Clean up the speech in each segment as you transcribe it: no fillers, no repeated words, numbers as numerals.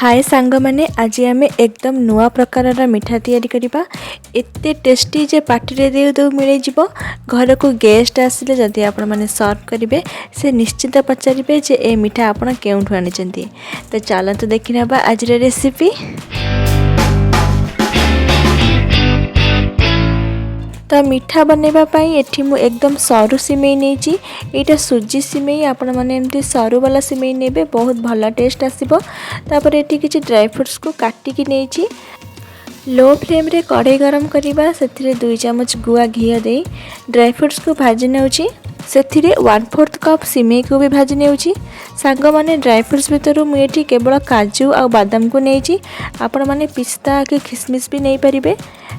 हाय सांग माने आज आम एकदम नुआ प्रकार मिठा तैयारी करबा। एते टेस्टी जे पार्टी दे दो मिल जीव। घर को गेस्ट आसिले जदि आपण माने सर्व करेंगे से निश्चित पचारे जे ए मिठा आपण केउठु आनिचंती। तो चलतु देखि नबा आज रेसिपी। तो मिठा बनवाई एठी मु एकदम सरू सिमेई नहीं। यहाँ सुजी सिमेई आपण मैंने एमती सरू वाला सिमेई ने बहुत भल टेस्ट आसो। तापर एठी किछि ड्राई फ्रूट्स को काटिकी नहीं। लो फ्लेम रे कढ़ाई गरम करवा से 2 चम्मच गुआ घी दे ड्राई फ्रूट्स को भाजी नेउची। से 1/4 कप सिमेई को भी भाजी नेउची। सांग माने ड्राई फ्रूट्स भितर मुझे केवल काजू और बादाम को नहीं। आपण माने पिस्ता कि किसमिस भी नहीं पारिबे।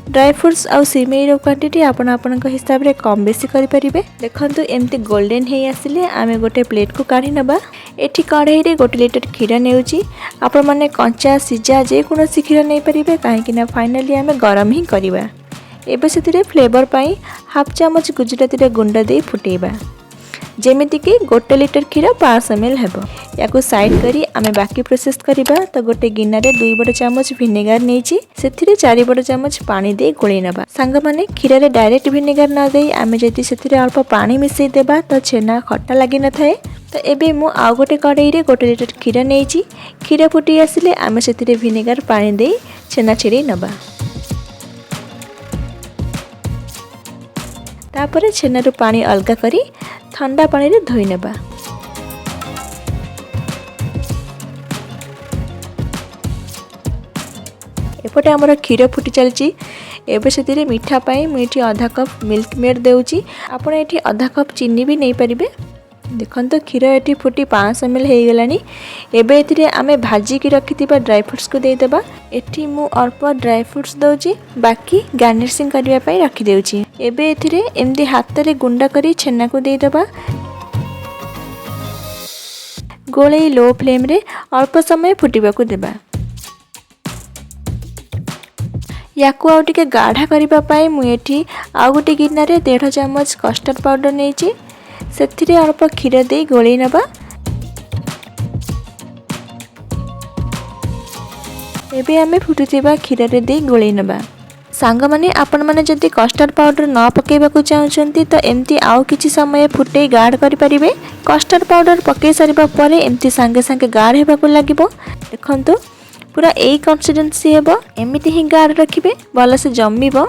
ड्राई फ्रूट्स आउ सिमेई रो क्वांटिटी आपण आपनक हिसाब रे कम बेसी करि परिबे। देखंतु एमती गोल्डन हे आसिले आमे गोटे प्लेट को काढी नबा। एठी कढ़ाई रे 1 लिटर क्षीर नेउची। आपण माने कंचा सिजा जे कोनोसी क्षीर नै परिबे काहेकि ना फाइनली आमे गरम ही करिबा। एबे सेतिरे फ्लेवर पाई हाफ चम्मच गुजराती रे गुंड दे फुटेबा। जेमिति कि 1 लिटर क्षीर 500 ml हेबो। याको साइड करी आमे बाकी प्रोसेस करिबा। तो गोटे गिन्ना रे 2 बड़ चम्मच विनेगर नेची सेथिरे 4 बड़ चम्मच पानी दे गोळी नबा। सांग माने क्षीर रे डायरेक्ट विनेगर न दे आमे जति सेथिरे अल्प पानी मिसई देबा तो छेना खट्टा लागि न थाए। तो एबे मु आ गोटे कढ़ाई रे 1 लिटर क्षीर नेची। क्षीर फुटी आसिले आमे सेथिरे विनेगर पानी दे छेना छिड़ी नबा। तापरे छेनारू पानी अलगा करी ठंडा पानी रे धोई नेबा। एपटे आमर क्षीर फुटी चलची। एबे सेतिरे मीठा पाई मुझे आधा कप मिल्क मेड देउची। आपण एठी आधा कप चीनी भी नहीं पारिबे। देखंतो क्षीर एठी फुटी 500 ml हे गलानी। एबे एथिरे आमे भाजी की रखिथिबा ड्राई फ्रूट्स को दे देबा। एठी मु अल्प ड्राई फ्रूट्स दउची बाकी गार्निशिंग करबा पई रखि देउची। एबे एथिरे एमदी हाथ रे गुंडा करी छेना को दे देबा। गोळे लो फ्लेम रे अल्प समय फुटिबा को देबा। याकू आउ टिके गाढ़ा करबा पई मु एठी आ गोटे गिन्ना रे 1.5 चम्मच कस्टर्ड पाउडर नेची। सेथिरे अल्प क्षीर दे गोळी नबा। एबे आमे फुटुथिबा क्षीर रे दे गोळी नबा। सांग माने आपण माने जदि कस्टर्ड पाउडर न पकेबा को चाहउछंती तो एमती आउ किछि समय फुटे गाढ़ करि परिबे। कस्टर्ड पाउडर पके सारिबा परे एमती संगे संगे गाढ़ हेबा को लागिबो। देखंतु पूरा एई कंसिस्टेंसी हेबो। एमिति ही गाढ़ रखिबे भल से जम्मिबो।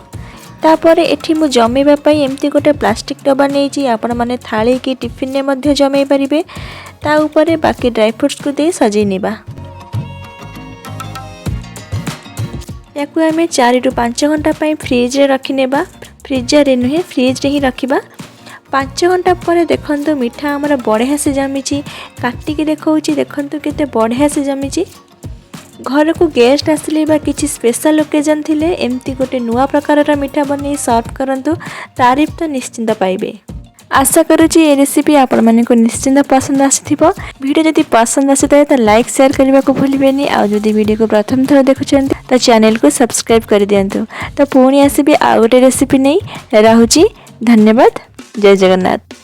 तापर एठी मु जमेबा पई एमती गोटे प्लास्टिक डब्बा नेची। आपण माने थाली की टिफिन ने मध्य जमे परिबे। ता ऊपर बाकी ड्राई फ्रूट्स को दे सजै नेबा। याकू आमे 4 रु 5 घंटा पई फ्रिज रे रखि नेबा। फ्रीजर रे नुहे फ्रिज रे ही रखिबा। 5 घंटा पर देखंतु मिठा हमर बढ़िया से जमीची। काटी के देखौची देखंतु केते बढ़िया से जमीची। घर को गेस्ट आसिले बा किछि स्पेशल ओकेजन थिले एमती गोटे नुआ प्रकार मिठा बनै सर्व करंतु। तारीफ तो निश्चिंत पाइबे। आशा करूची ये रेसिपी आपण माने को निश्चिंत पसंद आसीथिबो। वीडियो जदि पसंद आसीतै तो लाइक शेयर करबा को भूलिबेनी। आ जदि वीडियो को प्रथम थर देखुछन तो चैनल को सब्सक्राइब कर दियंतु। तो पुणी आसीबे आ गोटे रेसिपी नै। रहूची धन्यवाद। जय जगन्नाथ।